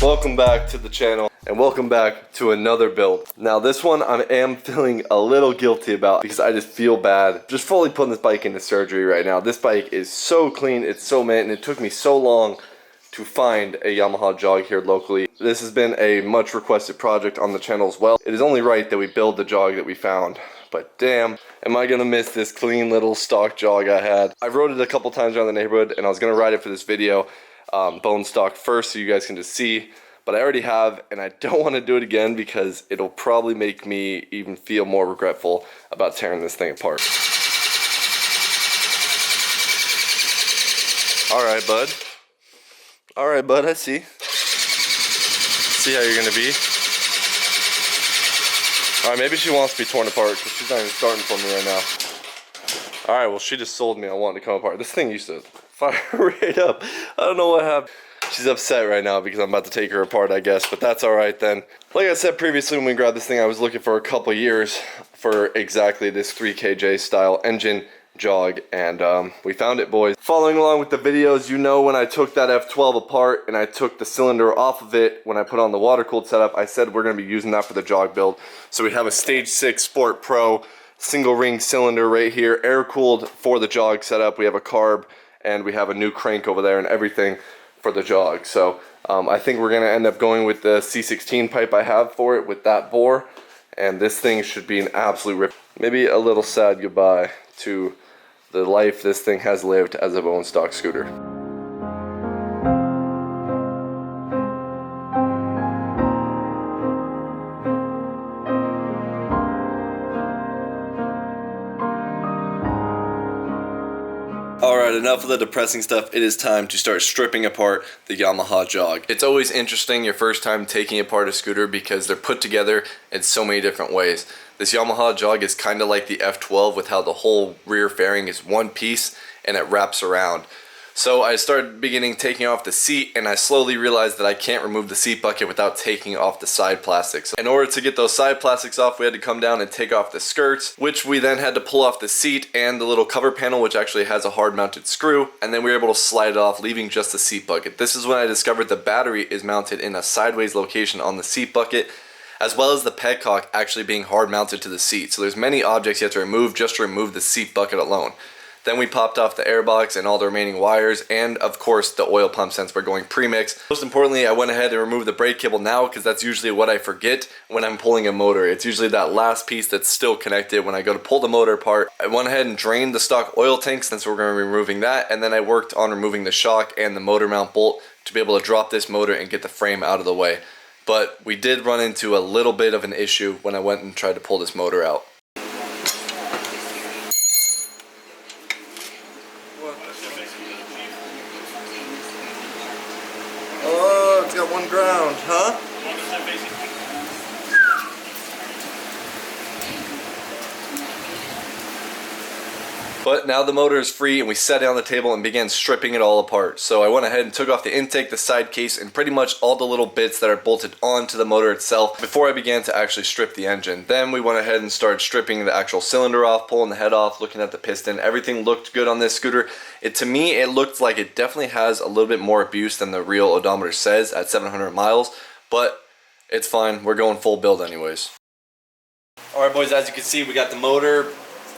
Welcome back to the channel and welcome back to another build. Now this one I am feeling a little guilty about because I just feel bad just fully putting this bike into surgery right now. This bike is so clean, it's so mint, and it took me so long to find a Yamaha Jog here locally. This has been a much requested project on the channel as well. It is only right that we build the Jog that we found. But damn, am I gonna miss this clean little stock Jog I had. I rode it a couple times around the neighborhood and I was gonna ride it for this video. Bone stock first so you guys can just see, but I already have, and I don't want to do it again because it'll probably make me even feel more regretful about tearing this thing apart. Alright bud, I see how you're gonna be. Alright, maybe she wants to be torn apart because she's not even starting for me right now. Alright, well she just sold me on wanting to come apart. This thing used to fire right up. I don't know what happened. She's upset right now because I'm about to take her apart, I guess, but that's alright then. Like I said previously when we grabbed this thing, I was looking for a couple years for exactly this 3KJ style engine Jog, and we found it, boys. Following along with the videos, you know when I took that F12 apart and I took the cylinder off of it when I put on the water-cooled setup, I said we're going to be using that for the Jog build. So we have a Stage 6 Sport Pro single ring cylinder right here, air-cooled for the Jog setup. We have a carb and we have a new crank over there and everything for the Jog. So I think we're going to end up going with the C16 pipe I have for it with that bore, and this thing should be an absolute rip. Maybe a little sad goodbye to the life this thing has lived as a bone stock scooter. Alright, enough of the depressing stuff. It is time to start stripping apart the Yamaha Jog. It's always interesting your first time taking apart a scooter because they're put together in so many different ways. This Yamaha Jog is kind of like the F12 with how the whole rear fairing is one piece and it wraps around. So I started taking off the seat, and I slowly realized that I can't remove the seat bucket without taking off the side plastics. In order to get those side plastics off, we had to come down and take off the skirts, which we then had to pull off the seat and the little cover panel, which actually has a hard mounted screw, and then we were able to slide it off, leaving just the seat bucket. This is when I discovered the battery is mounted in a sideways location on the seat bucket, as well as the petcock actually being hard mounted to the seat. So there's many objects you have to remove just to remove the seat bucket alone. Then we popped off the airbox and all the remaining wires, and of course the oil pump since we're going pre-mix. Most importantly, I went ahead and removed the brake cable now because that's usually what I forget when I'm pulling a motor. It's usually that last piece that's still connected when I go to pull the motor apart. I went ahead and drained the stock oil tank since we're going to be removing that, and then I worked on removing the shock and the motor mount bolt to be able to drop this motor and get the frame out of the way. But we did run into a little bit of an issue when I went and tried to pull this motor out. Oh, it's got one ground, huh? But now the motor is free and we sat down on the table and began stripping it all apart. So I went ahead and took off the intake, the side case, and pretty much all the little bits that are bolted onto the motor itself before I began to actually strip the engine. Then we went ahead and started stripping the actual cylinder off, pulling the head off, looking at the piston. Everything looked good on this scooter. To me, it looked like it definitely has a little bit more abuse than the real odometer says at 700 miles, but it's fine. We're going full build anyways. Alright boys, as you can see, we got the motor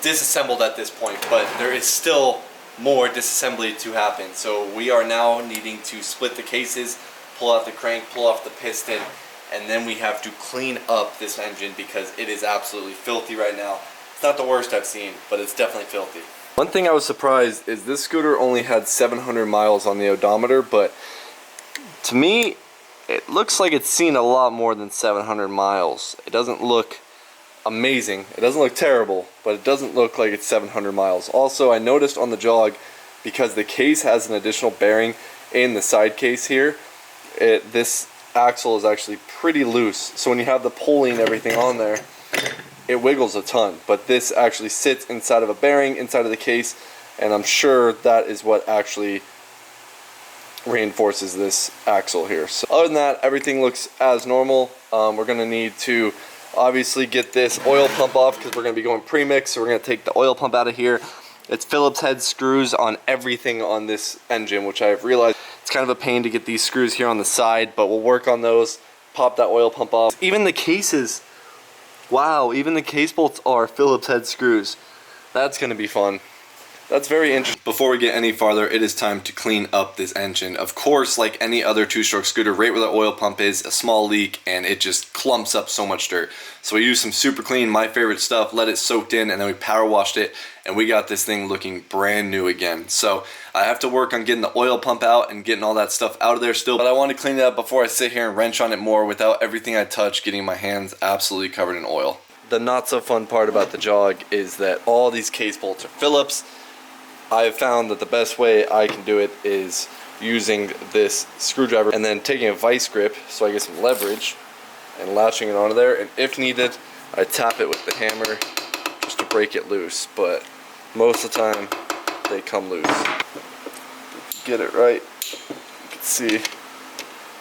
disassembled at this point, but there is still more disassembly to happen. So we are now needing to split the cases, pull out the crank, pull off the piston, and then we have to clean up this engine because it is absolutely filthy right now. It's not the worst I've seen, but it's definitely filthy. One thing I was surprised is this scooter only had 700 miles on the odometer, but to me it looks like it's seen a lot more than 700 miles. It doesn't look amazing. It doesn't look terrible, but it doesn't look like it's 700 miles. Also, I noticed on the Jog, because the case has an additional bearing in the side case here, this axle is actually pretty loose. So when you have the pulley and everything on there, it wiggles a ton. But this actually sits inside of a bearing inside of the case, and I'm sure that is what actually reinforces this axle here. So other than that, everything looks as normal. We're going to need to obviously get this oil pump off because we're going to be going pre-mix, so we're going to take the oil pump out of here. It's Phillips head screws on everything on this engine, which I've realized it's It's kind of a pain to get these screws here on the side, but we'll work on those. Pop that oil pump off. Even the cases, wow, even the case bolts are Phillips head screws. That's gonna be fun. That's very interesting. Before we get any farther, it is time to clean up this engine. Of course, like any other two-stroke scooter, right where the oil pump is, a small leak, and it just clumps up so much dirt. So we used some super clean, my favorite stuff, let it soaked in, and then we power washed it, and we got this thing looking brand new again. So I have to work on getting the oil pump out and getting all that stuff out of there still, but I want to clean it up before I sit here and wrench on it more without everything I touch getting my hands absolutely covered in oil. The not so fun part about the Jog is that all these case bolts are Phillips. I have found that the best way I can do it is using this screwdriver and then taking a vice grip so I get some leverage and latching it onto there, and if needed I tap it with the hammer just to break it loose, but most of the time they come loose. Get it right, you can see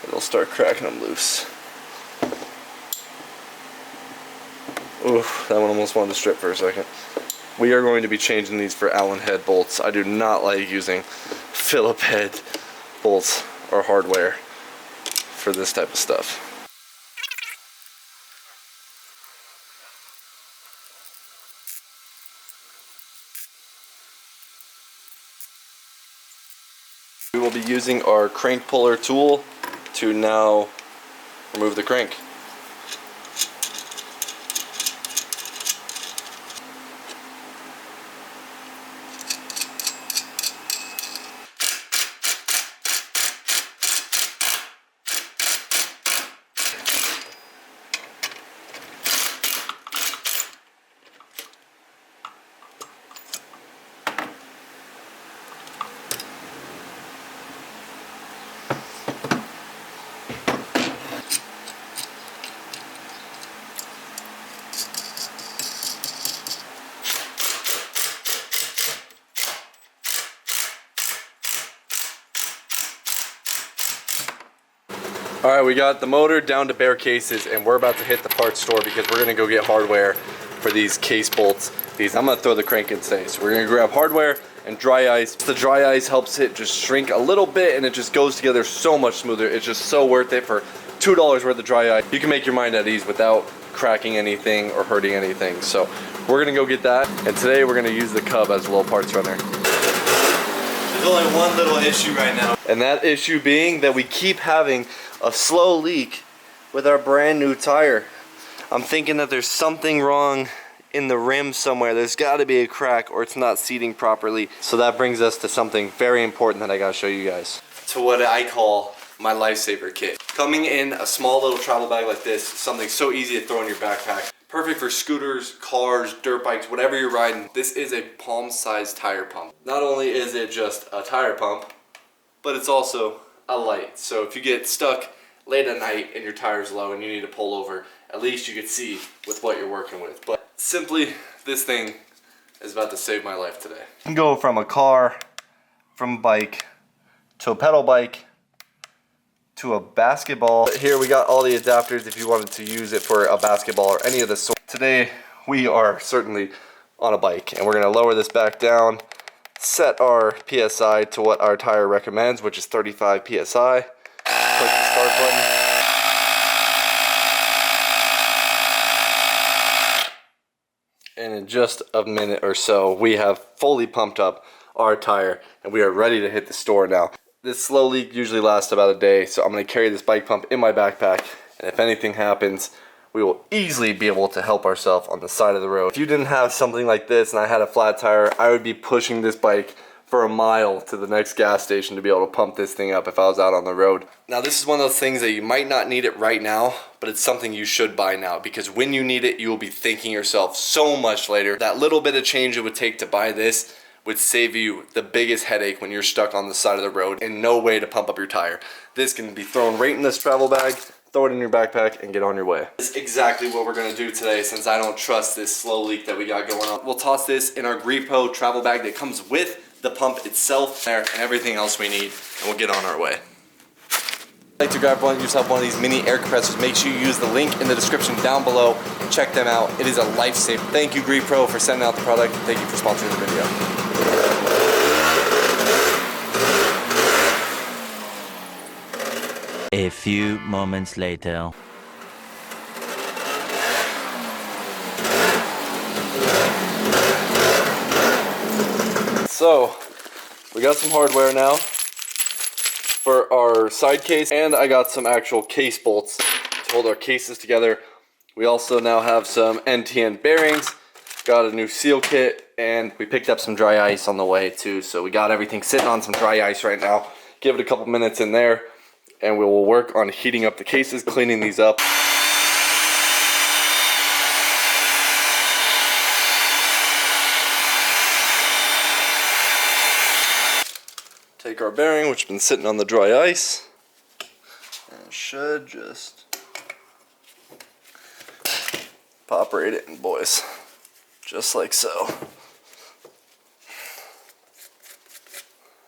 it'll start cracking them loose. Ooh, that one almost wanted to strip for a second. We are going to be changing these for Allen head bolts. I do not like using Phillips head bolts or hardware for this type of stuff. We will be using our crank puller tool to now remove the crank. Alright, we got the motor down to bare cases and we're about to hit the parts store because we're going to go get hardware for these case bolts. I'm going to throw the crank in today. So we're going to grab hardware and dry ice. The dry ice helps it just shrink a little bit and it just goes together so much smoother. It's just so worth it for $2 worth of dry ice. You can make your mind at ease without cracking anything or hurting anything. So we're going to go get that, and today we're going to use the Cub as a little parts runner. There's only one little issue right now, and that issue being that we keep having a slow leak with our brand new tire. I'm thinking that there's something wrong in the rim somewhere. There's got to be a crack or it's not seating properly. So that brings us to something very important that I gotta show you guys. To what I call my lifesaver kit. Coming in a small little travel bag like this, something so easy to throw in your backpack. Perfect for scooters, cars, dirt bikes, whatever you're riding. This is a palm-sized tire pump. Not only is it just a tire pump, but it's also a light. So if you get stuck late at night and your tire's low and you need to pull over, at least you can see with what you're working with. But simply, this thing is about to save my life today. You can go from a car, from a bike, to a pedal bike, to a basketball. Here we got all the adapters if you wanted to use it for a basketball or any of the sort. Today, we are certainly on a bike, and we're gonna lower this back down, set our PSI to what our tire recommends, which is 35 PSI. Click the start button. And in just a minute or so, we have fully pumped up our tire and we are ready to hit the store now. This slow leak usually lasts about a day, so I'm going to carry this bike pump in my backpack, and if anything happens, we will easily be able to help ourselves on the side of the road. If you didn't have something like this and I had a flat tire, I would be pushing this bike for a mile to the next gas station to be able to pump this thing up if I was out on the road. Now this is one of those things that you might not need it right now, but it's something you should buy now, because when you need it, you will be thanking yourself so much later. That little bit of change it would take to buy this would save you the biggest headache when you're stuck on the side of the road and no way to pump up your tire. This can be thrown right in this travel bag, throw it in your backpack, and get on your way. That's exactly what we're gonna do today, since I don't trust this slow leak that we got going on. We'll toss this in our GREPRO travel bag that comes with the pump itself there and everything else we need, and we'll get on our way. If you'd like to grab yourself one of these mini air compressors, make sure you use the link in the description down below. Check them out. It is a lifesaver. Thank you, GREPRO, for sending out the product. Thank you for sponsoring the video. A few moments later. So, we got some hardware now for our side case, and I got some actual case bolts to hold our cases together. We also now have some end-to-end bearings, got a new seal kit, and we picked up some dry ice on the way too. So we got everything sitting on some dry ice right now. Give it a couple minutes in there, and we will work on heating up the cases, cleaning these up. Take our bearing, which has been sitting on the dry ice, and should just pop right in, boys. Just like so.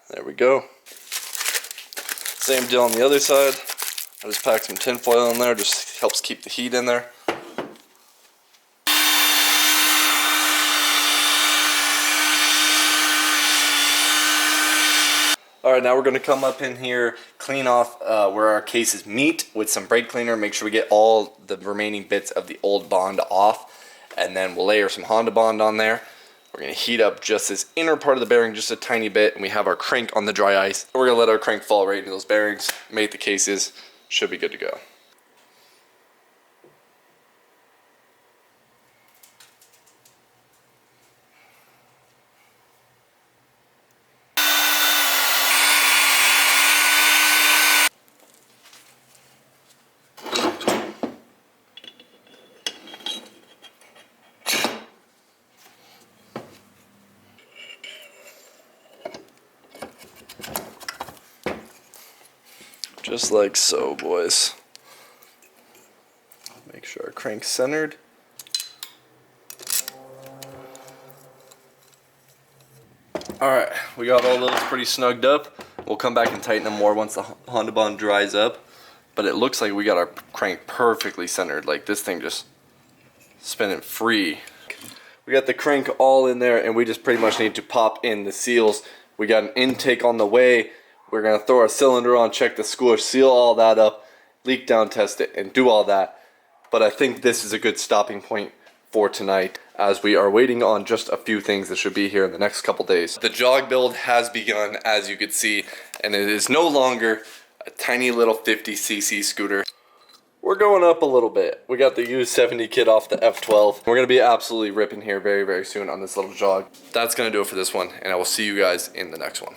There we go. Same deal on the other side. I just packed some tin foil in there, just helps keep the heat in there. Alright, now we're going to come up in here, clean off where our cases meet with some brake cleaner, make sure we get all the remaining bits of the old bond off, and then we'll layer some Honda Bond on there. We're going to heat up just this inner part of the bearing just a tiny bit, and we have our crank on the dry ice. We're going to let our crank fall right into those bearings, mate the cases, should be good to go. Just like so, boys. Make sure our crank's centered. Alright, we got all those pretty snugged up. We'll come back and tighten them more once the Honda Bond dries up. But it looks like we got our crank perfectly centered. Like this thing just spinning free. We got the crank all in there, and we just pretty much need to pop in the seals. We got an intake on the way. We're going to throw our cylinder on, check the screw, seal all that up, leak down test it, and do all that. But I think this is a good stopping point for tonight, as we are waiting on just a few things that should be here in the next couple days. The jog build has begun, as you can see, and it is no longer a tiny little 50cc scooter. We're going up a little bit. We got the U70 kit off the F12. We're going to be absolutely ripping here very, very soon on this little jog. That's going to do it for this one, and I will see you guys in the next one.